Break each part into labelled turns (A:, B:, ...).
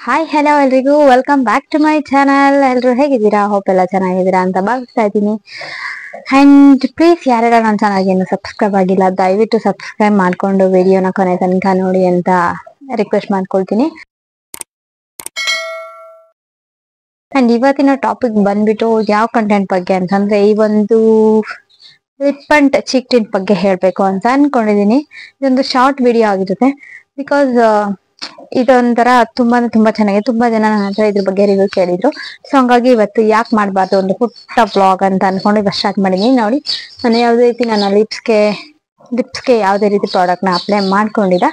A: Hi hello ಎಲ್ರಿಗೂ welcome back to my channel. ಎಲ್ರು ಹೇಗಿದ್ದೀರಾ? ಹೋಪ್ ಎಲ್ಲ ಚೆನ್ನಾಗಿದ್ದೀರಾ ಅಂತ ಭಾವಿಸ್ತಾ ಇದ್ದೀನಿ. ಅಂಡ್ ಪ್ಲೀಸ್ ಯಾರೆಲ್ಲ ನನ್ನ ಚಾನಲ್ಗೆ ಇನ್ನು ಸಬ್ಸ್ಕ್ರೈಬ್ ಆಗಿಲ್ಲ ದಯವಿಟ್ಟು ಸಬ್ಸ್ಕ್ರೈಬ್ ಮಾಡ್ಕೊಂಡು ವಿಡಿಯೋನ ಕೊನೆ ತನಕ ನೋಡಿ ಅಂತ ರಿಕ್ವೆಸ್ಟ್ ಮಾಡ್ಕೊಳ್ತೀನಿ. ಅಂಡ್ ಇವತ್ತಿನ ಟಾಪಿಕ್ ಬಂದ್ಬಿಟ್ಟು ಯಾವ ಕಂಟೆಂಟ್ ಬಗ್ಗೆ ಅಂತಂದ್ರೆ ಈ ಒಂದು ಲಿಪ್ ಅಂಡ್ ಚೀಕ್ ಟಿಂಟ್ ಬಗ್ಗೆ ಹೇಳ್ಬೇಕು ಅಂತ ಅನ್ಕೊಂಡಿದೀನಿ. ಇದೊಂದು ಶಾರ್ಟ್ ವಿಡಿಯೋ ಆಗಿರುತ್ತೆ ಬಿಕಾಸ್ ಇದೊಂಥರ ತುಂಬಾ ಚೆನ್ನಾಗಿದೆ. ತುಂಬಾ ಜನ ನನ್ನ ಹತ್ರ ಇದ್ರ ಬಗ್ಗೆ ರಿವ್ಯೂ ಕೇಳಿದ್ರು. ಸೊ ಹಂಗಾಗಿ ಇವತ್ತು ಯಾಕೆ ಮಾಡಬಾರ್ದು ಒಂದು ಪುಟ್ಟ ಬ್ಲಾಗ್ ಅಂತ ಅನ್ಕೊಂಡು ಇವತ್ತು ಸ್ಟಾರ್ಟ್ ಮಾಡಿದೀನಿ. ನೋಡಿ ನಾನು ಯಾವುದೇ ರೀತಿ ನನ್ನ ಲಿಪ್ಸ್ಗೆ ಯಾವುದೇ ರೀತಿ ಪ್ರಾಡಕ್ಟ್ ನ ಅಪ್ಲೈ ಮಾಡ್ಕೊಂಡಿಲ್ಲ.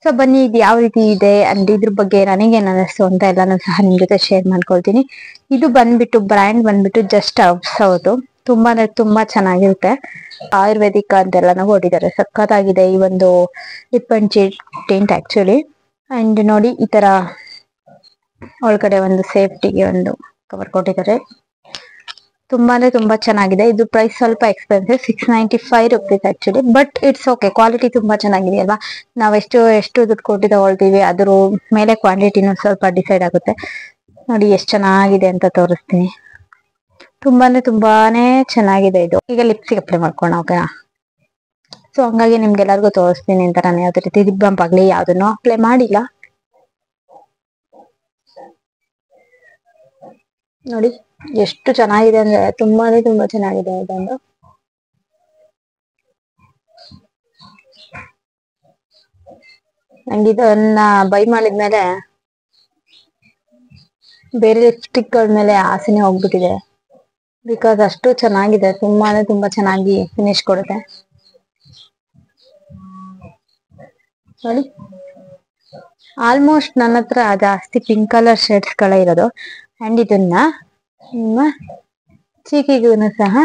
A: ಸೊ ಬನ್ನಿ ಇದು ಯಾವ ರೀತಿ ಇದೆ ಅಂಡ್ ಇದ್ರ ಬಗ್ಗೆ ನನಗೇನ್ ಅನ್ನಿಸ್ತು ಅಂತ ಎಲ್ಲಾನು ಸಹ ನಿಮ್ ಜೊತೆ ಶೇರ್ ಮಾಡ್ಕೊಳ್ತೀನಿ. ಇದು ಬಂದ್ಬಿಟ್ಟು ಬ್ರ್ಯಾಂಡ್ ಬಂದ್ಬಿಟ್ಟು ಜಸ್ಟ್ ಹೌದು ತುಂಬಾ ಚೆನ್ನಾಗಿರುತ್ತೆ. ಆಯುರ್ವೇದಿಕ್ ಅಂತೆಲ್ಲಾನು ಕೊಟ್ಟಿದ್ದಾರೆ. ಸಖತ್ತಾಗಿದೆ ಈ ಒಂದು lip and cheek tint actually. And ನೋಡಿ ಈ ತರ ಒಳಗಡೆ ಒಂದು ಸೇಫ್ಟಿಗೆ ಒಂದು ಕವರ್ ಕೊಟ್ಟಿದ್ದಾರೆ. ತುಂಬಾ ಚೆನ್ನಾಗಿದೆ. ಇದು ಪ್ರೈಸ್ ಸ್ವಲ್ಪ expensive, 695 rupees actually. But it's okay, quality ತುಂಬಾ ಚೆನ್ನಾಗಿದೆ ಅಲ್ವಾ. ನಾವ್ ಎಷ್ಟು ದುಡ್ಡು ಕೊಟ್ಟು ತಗೊಳ್ತೀವಿ ಅದ್ರ ಮೇಲೆ ಕ್ವಾಂಟಿಟಿನೂ ಸ್ವಲ್ಪ ಡಿಸೈಡ್ ಆಗುತ್ತೆ. ನೋಡಿ ಎಷ್ಟು ಚೆನ್ನಾಗಿದೆ ಅಂತ ತೋರಿಸ್ತೀನಿ. ತುಂಬಾನೇ ಚೆನ್ನಾಗಿದೆ ಇದು. ಈಗ ಲಿಪ್ಸಿಗೆ ಅಪ್ಲೈ ಮಾಡ್ಕೋಣ, ಓಕೆನಾ? ಸೊ ಹಂಗಾಗಿ ನಿಮ್ಗೆಲ್ಲರಿಗೂ ತೋರಿಸ್ತೀನಿ ಅಂತ ನಾನು ಯಾವ್ದೇ ರೀತಿ ಲಿಪ್ ಬಾಂಬ್ ಆಗ್ಲಿ ಯಾವ್ದನ್ನು ಅಪ್ಲೈ ಮಾಡಿಲ್ಲ. ನೋಡಿ ಎಷ್ಟು ಚೆನ್ನಾಗಿದೆ ಅಂದ್ರೆ ತುಂಬಾ ಚೆನ್ನಾಗಿದೆ ಇದೊಂದು. ನಂಗೆ ಇದನ್ನ ಬೈ ಮಾಡಿದ್ಮೇಲೆ ಬೇರೆ ಲಿಪ್ಸ್ಟಿಕ್ ಗಳ ಮೇಲೆ ಆಸೆನೆ ಹೋಗ್ಬಿಟ್ಟಿದೆ. ಬಿಕಾಸ್ ಅಷ್ಟು ಚೆನ್ನಾಗಿದೆ. ತುಂಬಾ ಚೆನ್ನಾಗಿ ಫಿನಿಶ್ ಕೊಡುತ್ತೆ. ನೋಡಿ ಆಲ್ಮೋಸ್ಟ್ ನನ್ನ ಹತ್ರ ಜಾಸ್ತಿ ಪಿಂಕ್ ಕಲರ್ ಶೇಡ್ಸ್ ಗಳ ಇರೋದು. ಅಂಡ್ ಇದನ್ನ ನಿಮ್ಮ ಚೀಕಿಗೂ ಸಹ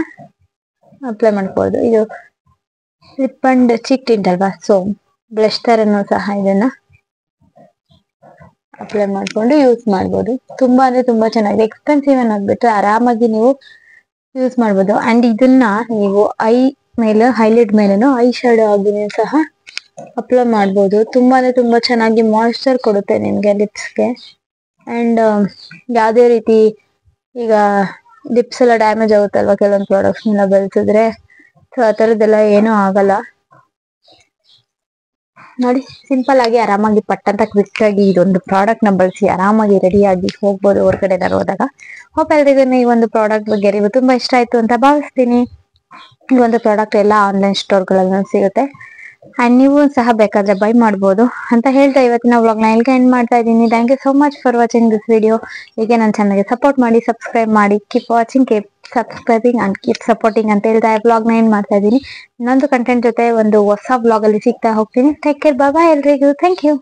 A: ಅಪ್ಲೈ ಮಾಡ್ಬೋದು. ಇದು ಲಿಪ್ ಅಂಡ್ ಚೀಕ್ ಟಿಂಟ್ ಅಲ್ವಾ, ಸೊ ಬ್ಲಶ್ ತರನು ಸಹ ಇದನ್ನ ಅಪ್ಲೈ ಮಾಡ್ಕೊಂಡು ಯೂಸ್ ಮಾಡ್ಬೋದು. ತುಂಬಾ ಚೆನ್ನಾಗಿದೆ. ಎಕ್ಸ್ಪೆನ್ಸಿವ್ ಅನ್ನೋದ್ಬಿಟ್ಟು ಆರಾಮಾಗಿ ನೀವು ಯೂಸ್ ಮಾಡ್ಬೋದು. ಅಂಡ್ ಇದನ್ನ ನೀವು ಐ ಮೇಲೆ ಹೈಲೈಟ್ ಮೇಲೇನು ಐ ಶಾಡೋ ಆಗಿನೂ ಸಹ ಅಪ್ಲೈ ಮಾಡ್ಬೋದು. ತುಂಬಾ ಚೆನ್ನಾಗಿ ಮಾಯಿಶ್ಚರ್ ಕೊಡುತ್ತೆ ನಿಮ್ಗೆ ಲಿಪ್ಸ್ಗೆ. ಅಂಡ್ ಯಾವ್ದೇ ರೀತಿ ಈಗ ಲಿಪ್ಸ್ ಎಲ್ಲ ಡ್ಯಾಮೇಜ್ ಆಗುತ್ತಲ್ವಾ ಕೆಲವೊಂದು ಪ್ರಾಡಕ್ಟ್ಸ್ ಎಲ್ಲ ಬಳಸಿದ್ರೆ, ಸೊ ಆ ತರದ್ದೆಲ್ಲ ಏನೂ ಆಗಲ್ಲ. ನೋಡಿ ಸಿಂಪಲ್ ಆಗಿ ಆರಾಮಾಗಿ ಪಟ್ಟಂತ ಕ್ವಿಕ್ ಆಗಿ ಇದೊಂದು ಪ್ರಾಡಕ್ಟ್ ನ ಬಳಸಿ ಆರಾಮಾಗಿ ರೆಡಿಯಾಗಿ ಹೋಗ್ಬೋದು ಹೊರಗಡೆ ಹೋದಾಗ. ಹೋಪ್ ಎಲ್ರಿಗೂ ಈ ಒಂದು ಪ್ರಾಡಕ್ಟ್ ಬಗ್ಗೆ ಅರಿವು ತುಂಬಾ ಇಷ್ಟ ಆಯ್ತು ಅಂತ ಭಾವಿಸ್ತೀನಿ. ಈ ಒಂದು ಪ್ರಾಡಕ್ಟ್ ಎಲ್ಲ ಆನ್ಲೈನ್ ಸ್ಟೋರ್ ಗಳಲ್ಲೂ ಸಿಗುತ್ತೆ. ಅಂಡ್ ನೀವು ಸಹ ಬೇಕಾದ್ರೆ ಬೈ ಮಾಡ್ಬೋದು ಅಂತ ಹೇಳ್ತಾ ಇವತ್ತಿನ ವ್ಲಾಗ್ ನ ಎಲ್ಗೆ ಎಂಡ್ ಮಾಡ್ತಾ ಇದ್ದೀನಿ. Thank you so much for watching this video. ಹೀಗೆ ನನ್ನ ಚಾನಲ್ಗೆ ಸಪೋರ್ಟ್ ಮಾಡಿ, ಸಬ್ಸ್ಕ್ರೈಬ್ ಮಾಡಿ, keep watching, keep subscribing and keep supporting ಅಂತ ಹೇಳ್ತಾ ವ್ಲಾಗ್ ನ ಎಂಡ್ ಮಾಡ್ತಾ ಇದ್ದೀನಿ. ಇನ್ನೊಂದು ಕಂಟೆಂಟ್ ಜೊತೆ ಒಂದು ಹೊಸ ವ್ಲಾಗ್ ಅಲ್ಲಿ ಸಿಗ್ತಾ ಹೋಗ್ತೀನಿ. ಟೇಕ್ ಕೇರ್, ಬಾಯ್ ಎಲ್ರಿಗೂ. Thank you.